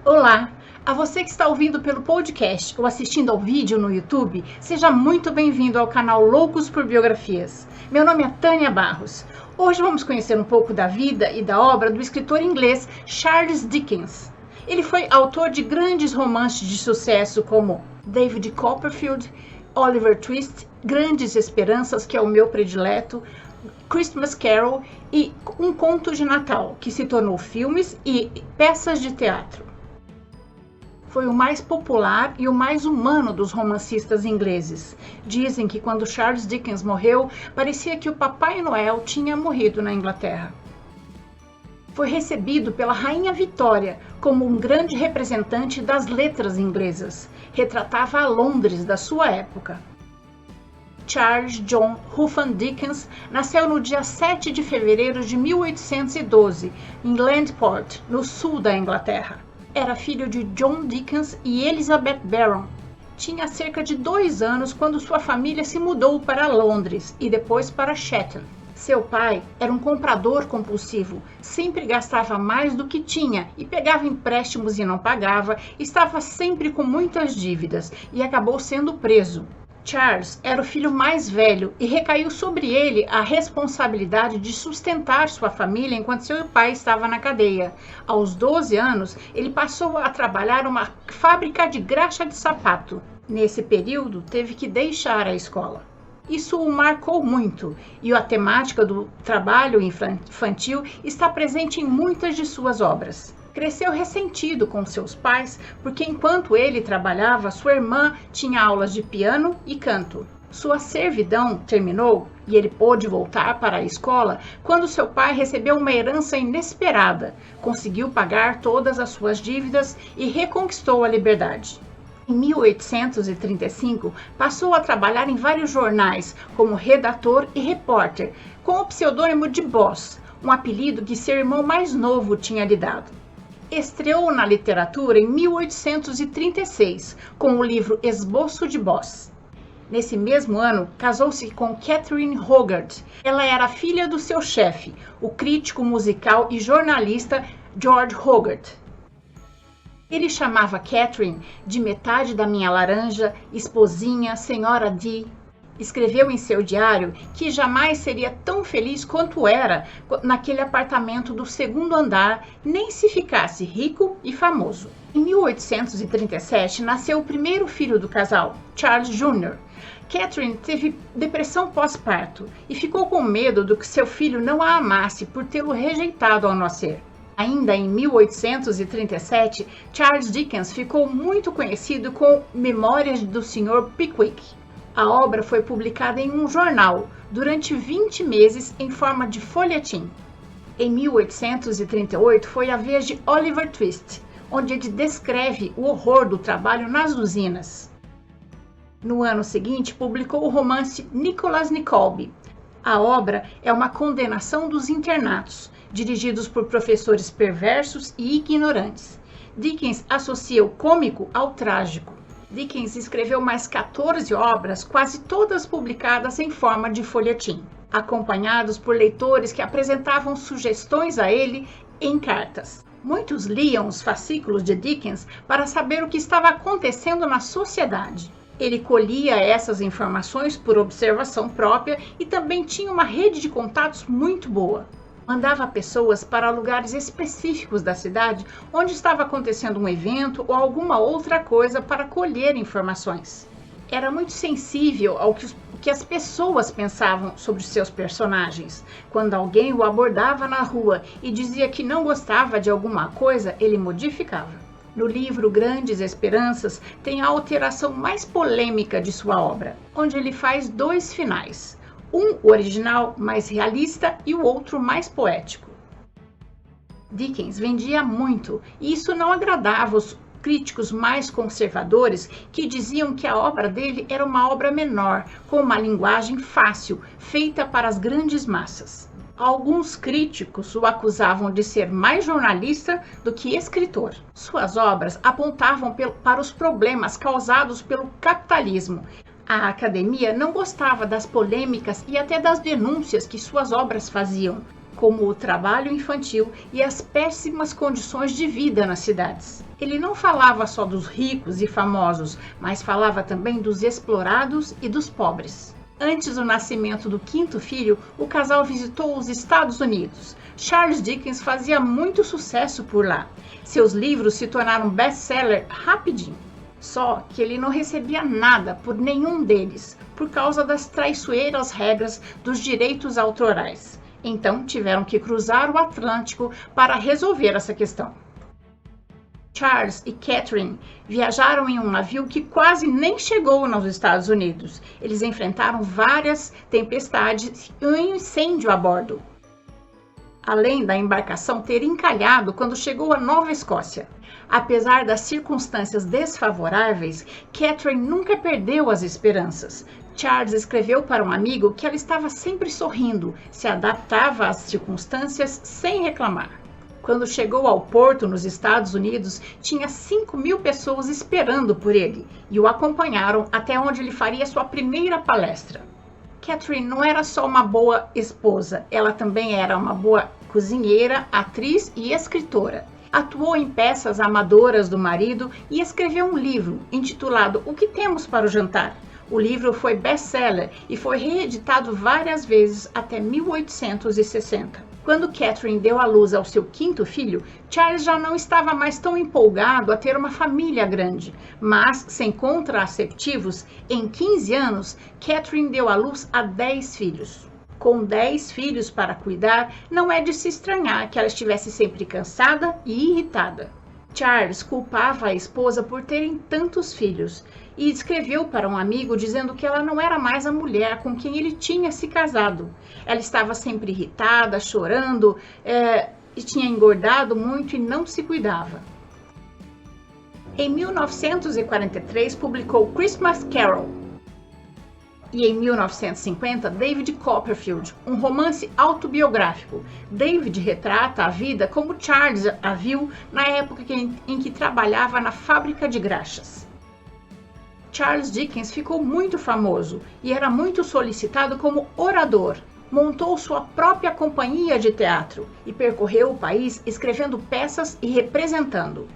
Olá! A você que está ouvindo pelo podcast ou assistindo ao vídeo no YouTube, seja muito bem-vindo ao canal Loucos por Biografias. Meu nome é Tânia Barros. Hoje vamos conhecer um pouco da vida e da obra do escritor inglês Charles Dickens. Ele foi autor de grandes romances de sucesso como David Copperfield, Oliver Twist, Grandes Esperanças, que é o meu predileto, Christmas Carol e Um Conto de Natal, que se tornou filmes e peças de teatro. Foi o mais popular e o mais humano dos romancistas ingleses. Dizem que quando Charles Dickens morreu, parecia que o Papai Noel tinha morrido na Inglaterra. Foi recebido pela Rainha Vitória como um grande representante das letras inglesas. Retratava a Londres da sua época. Charles John Ruffin Dickens nasceu no dia 7 de fevereiro de 1812, em Landport, no sul da Inglaterra. Era filho de John Dickens e Elizabeth Barron. Tinha cerca de 2 anos quando sua família se mudou para Londres e depois para Chatham. Seu pai era um comprador compulsivo, sempre gastava mais do que tinha e pegava empréstimos e não pagava, estava sempre com muitas dívidas e acabou sendo preso. Charles era o filho mais velho e recaiu sobre ele a responsabilidade de sustentar sua família enquanto seu pai estava na cadeia. Aos 12 anos, ele passou a trabalhar numa fábrica de graxa de sapato. Nesse período, teve que deixar a escola. Isso o marcou muito e a temática do trabalho infantil está presente em muitas de suas obras. Cresceu ressentido com seus pais porque enquanto ele trabalhava, sua irmã tinha aulas de piano e canto. Sua servidão terminou e ele pôde voltar para a escola quando seu pai recebeu uma herança inesperada, conseguiu pagar todas as suas dívidas e reconquistou a liberdade. Em 1835, passou a trabalhar em vários jornais como redator e repórter, com o pseudônimo de Boss, um apelido que seu irmão mais novo tinha lhe dado. Estreou na literatura em 1836, com o livro Esboço de Boss. Nesse mesmo ano, casou-se com Catherine Hogarth. Ela era filha do seu chefe, o crítico musical e jornalista George Hogarth. Ele chamava Catherine de metade da minha laranja, esposinha, senhora de... Escreveu em seu diário que jamais seria tão feliz quanto era naquele apartamento do 2º andar, nem se ficasse rico e famoso. Em 1837, nasceu o primeiro filho do casal, Charles Jr. Catherine teve depressão pós-parto e ficou com medo de que seu filho não a amasse por tê-lo rejeitado ao nascer. Ainda em 1837, Charles Dickens ficou muito conhecido com Memórias do Sr. Pickwick. A obra foi publicada em um jornal durante 20 meses em forma de folhetim. Em 1838 foi a vez de Oliver Twist, onde ele descreve o horror do trabalho nas usinas. No ano seguinte, publicou o romance Nicholas Nickleby. A obra é uma condenação dos internatos, dirigidos por professores perversos e ignorantes. Dickens associa o cômico ao trágico. Dickens escreveu mais 14 obras, quase todas publicadas em forma de folhetim, acompanhados por leitores que apresentavam sugestões a ele em cartas. Muitos liam os fascículos de Dickens para saber o que estava acontecendo na sociedade. Ele colhia essas informações por observação própria e também tinha uma rede de contatos muito boa. Mandava pessoas para lugares específicos da cidade onde estava acontecendo um evento ou alguma outra coisa para colher informações. Era muito sensível ao que as pessoas pensavam sobre seus personagens. Quando alguém o abordava na rua e dizia que não gostava de alguma coisa, ele modificava. No livro Grandes Esperanças tem a alteração mais polêmica de sua obra, onde ele faz 2 finais. Um original, mais realista, e o outro mais poético. Dickens vendia muito, e isso não agradava os críticos mais conservadores que diziam que a obra dele era uma obra menor, com uma linguagem fácil, feita para as grandes massas. Alguns críticos o acusavam de ser mais jornalista do que escritor. Suas obras apontavam para os problemas causados pelo capitalismo. A academia não gostava das polêmicas e até das denúncias que suas obras faziam. como o trabalho infantil e as péssimas condições de vida nas cidades. Ele não falava só dos ricos e famosos, mas falava também dos explorados e dos pobres. Antes do nascimento do quinto filho, o casal visitou os Estados Unidos. Charles Dickens fazia muito sucesso por lá. Seus livros se tornaram best-seller rapidinho. Só que ele não recebia nada por nenhum deles, por causa das traiçoeiras regras dos direitos autorais. Então tiveram que cruzar o Atlântico para resolver essa questão. Charles e Catherine viajaram em um navio que quase nem chegou nos Estados Unidos. Eles enfrentaram várias tempestades e um incêndio a bordo, além da embarcação ter encalhado quando chegou a Nova Escócia. Apesar das circunstâncias desfavoráveis, Catherine nunca perdeu as esperanças. Charles escreveu para um amigo que ela estava sempre sorrindo, se adaptava às circunstâncias sem reclamar. Quando chegou ao porto nos Estados Unidos, tinha 5.000 pessoas esperando por ele e o acompanharam até onde ele faria sua primeira palestra. Catherine não era só uma boa esposa, ela também era uma boa cozinheira, atriz e escritora. Atuou em peças amadoras do marido e escreveu um livro intitulado O que Temos para o Jantar. O livro foi best-seller e foi reeditado várias vezes até 1860. Quando Catherine deu à luz ao seu quinto filho, Charles já não estava mais tão empolgado a ter uma família grande, mas, sem contraceptivos, em 15 anos, Catherine deu à luz a 10 filhos. Com 10 filhos para cuidar, não é de se estranhar que ela estivesse sempre cansada e irritada. Charles culpava a esposa por terem tantos filhos e escreveu para um amigo dizendo que ela não era mais a mulher com quem ele tinha se casado. Ela estava sempre irritada, chorando, e tinha engordado muito e não se cuidava. Em 1943, publicou Christmas Carol. E em 1950, David Copperfield, um romance autobiográfico. David retrata a vida como Charles a viu na época em que trabalhava na fábrica de graxas. Charles Dickens ficou muito famoso e era muito solicitado como orador. Montou sua própria companhia de teatro e percorreu o país escrevendo peças e representando.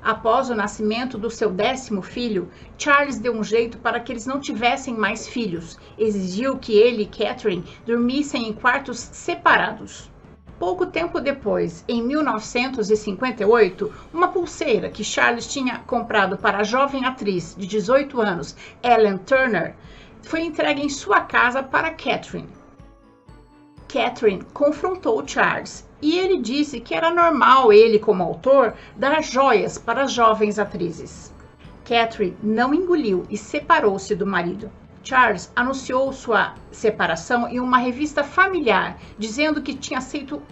Após o nascimento do seu 10º filho, Charles deu um jeito para que eles não tivessem mais filhos. Exigiu que ele e Catherine dormissem em quartos separados. Pouco tempo depois, em 1958, uma pulseira que Charles tinha comprado para a jovem atriz de 18 anos, Ellen Turner, foi entregue em sua casa para Catherine. Catherine confrontou Charles e ele disse que era normal ele, como autor, dar joias para as jovens atrizes. Catherine não engoliu e separou-se do marido. Charles anunciou sua separação em uma revista familiar, dizendo que tinha feito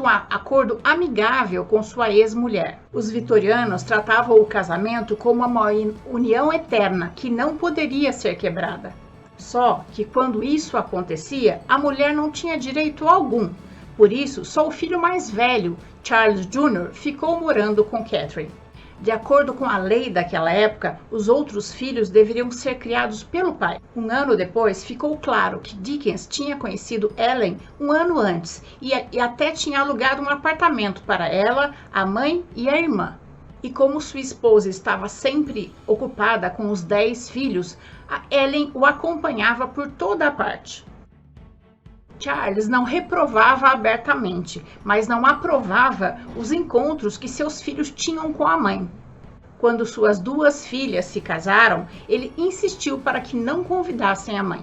um acordo amigável com sua ex-mulher. Os vitorianos tratavam o casamento como uma união eterna que não poderia ser quebrada. Só que quando isso acontecia, a mulher não tinha direito algum. Por isso, só o filho mais velho, Charles Jr., ficou morando com Catherine. De acordo com a lei daquela época, os outros filhos deveriam ser criados pelo pai. Um ano depois, ficou claro que Dickens tinha conhecido Ellen um ano antes e até tinha alugado um apartamento para ela, a mãe e a irmã. E como sua esposa estava sempre ocupada com os 10 filhos, a Ellen o acompanhava por toda a parte. Charles não reprovava abertamente, mas não aprovava os encontros que seus filhos tinham com a mãe. Quando suas 2 filhas se casaram, ele insistiu para que não convidassem a mãe.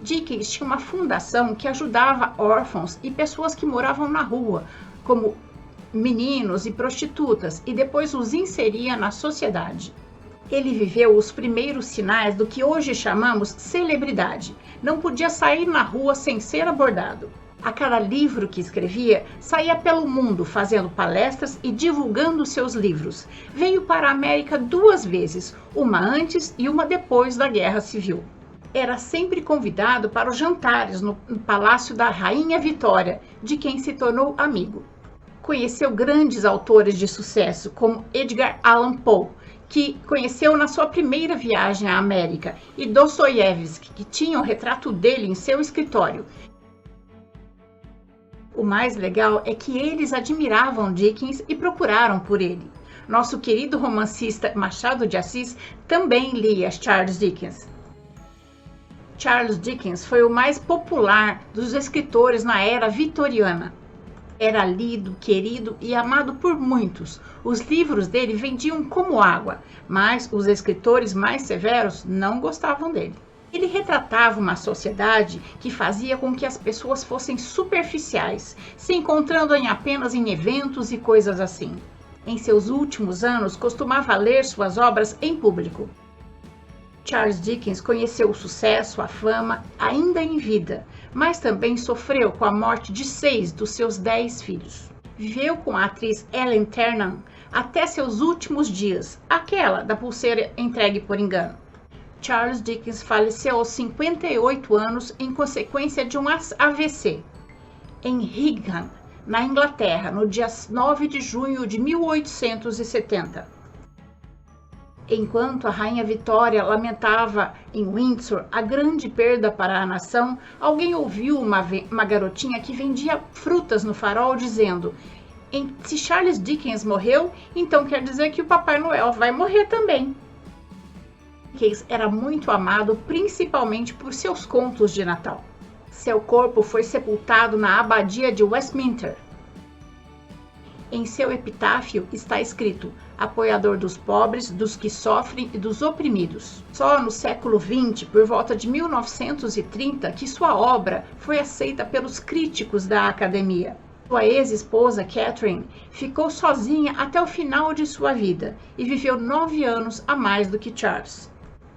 Dickens tinha uma fundação que ajudava órfãos e pessoas que moravam na rua, como meninos e prostitutas, e depois os inseria na sociedade. Ele viveu os primeiros sinais do que hoje chamamos celebridade. Não podia sair na rua sem ser abordado. A cada livro que escrevia, saía pelo mundo fazendo palestras e divulgando seus livros. Veio para a América 2 vezes, uma antes e uma depois da Guerra Civil. Era sempre convidado para os jantares no Palácio da Rainha Vitória, de quem se tornou amigo. Conheceu grandes autores de sucesso, como Edgar Allan Poe, que conheceu na sua primeira viagem à América, e Dostoiévski, que tinha o retrato dele em seu escritório. O mais legal é que eles admiravam Dickens e procuraram por ele. Nosso querido romancista Machado de Assis também lia Charles Dickens. Charles Dickens foi o mais popular dos escritores na era vitoriana. Era lido, querido e amado por muitos. Os livros dele vendiam como água, mas os escritores mais severos não gostavam dele. Ele retratava uma sociedade que fazia com que as pessoas fossem superficiais, se encontrando apenas em eventos e coisas assim. Em seus últimos anos, costumava ler suas obras em público. Charles Dickens conheceu o sucesso, a fama, ainda em vida, mas também sofreu com a morte de 6 dos seus 10 filhos. Viveu com a atriz Ellen Ternan até seus últimos dias, aquela da pulseira entregue por engano. Charles Dickens faleceu aos 58 anos em consequência de um AVC, em Higham, na Inglaterra, no dia 9 de junho de 1870. Enquanto a Rainha Vitória lamentava em Windsor a grande perda para a nação, alguém ouviu uma garotinha que vendia frutas no farol dizendo: se Charles Dickens morreu, então quer dizer que o Papai Noel vai morrer também. Dickens era muito amado principalmente por seus contos de Natal. Seu corpo foi sepultado na abadia de Westminster. Em seu epitáfio está escrito: apoiador dos pobres, dos que sofrem e dos oprimidos. Só no século XX, por volta de 1930, que sua obra foi aceita pelos críticos da academia. Sua ex-esposa, Catherine, ficou sozinha até o final de sua vida e viveu 9 anos a mais do que Charles.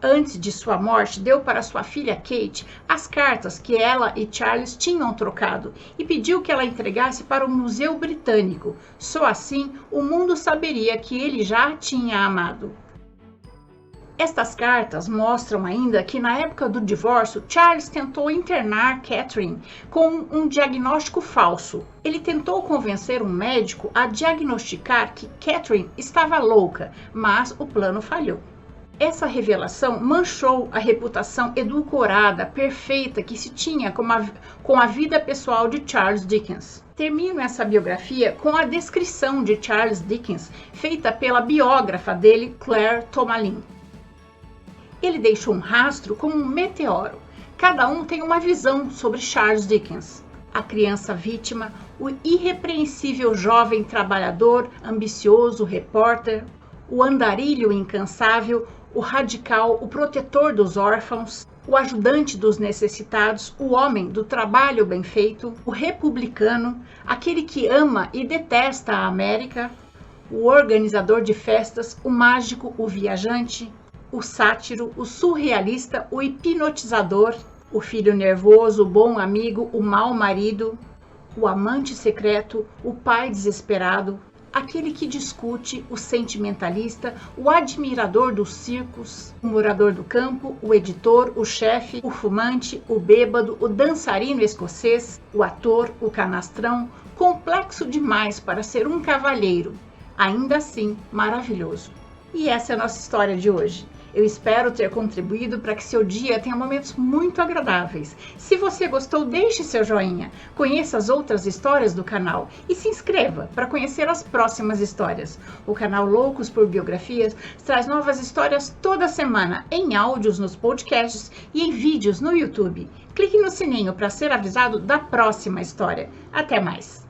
Antes de sua morte, deu para sua filha Kate as cartas que ela e Charles tinham trocado e pediu que ela entregasse para o Museu Britânico. Só assim o mundo saberia que ele já a tinha amado. Estas cartas mostram ainda que na época do divórcio, Charles tentou internar Catherine com um diagnóstico falso. Ele tentou convencer um médico a diagnosticar que Catherine estava louca, mas o plano falhou. Essa revelação manchou a reputação edulcorada, perfeita que se tinha com a vida pessoal de Charles Dickens. Termino essa biografia com a descrição de Charles Dickens, feita pela biógrafa dele, Claire Tomalin. Ele deixou um rastro como um meteoro. Cada um tem uma visão sobre Charles Dickens. A criança vítima, o irrepreensível jovem trabalhador, ambicioso repórter, o andarilho incansável, o radical, o protetor dos órfãos, o ajudante dos necessitados, o homem do trabalho bem feito, o republicano, aquele que ama e detesta a América, o organizador de festas, o mágico, o viajante, o sátiro, o surrealista, o hipnotizador, o filho nervoso, o bom amigo, o mau marido, o amante secreto, o pai desesperado, aquele que discute, o sentimentalista, o admirador dos circos, o morador do campo, o editor, o chefe, o fumante, o bêbado, o dançarino escocês, o ator, o canastrão, complexo demais para ser um cavalheiro, ainda assim maravilhoso. E essa é a nossa história de hoje. Eu espero ter contribuído para que seu dia tenha momentos muito agradáveis. Se você gostou, deixe seu joinha, conheça as outras histórias do canal e se inscreva para conhecer as próximas histórias. O canal Loucos por Biografias traz novas histórias toda semana, em áudios nos podcasts e em vídeos no YouTube. Clique no sininho para ser avisado da próxima história. Até mais!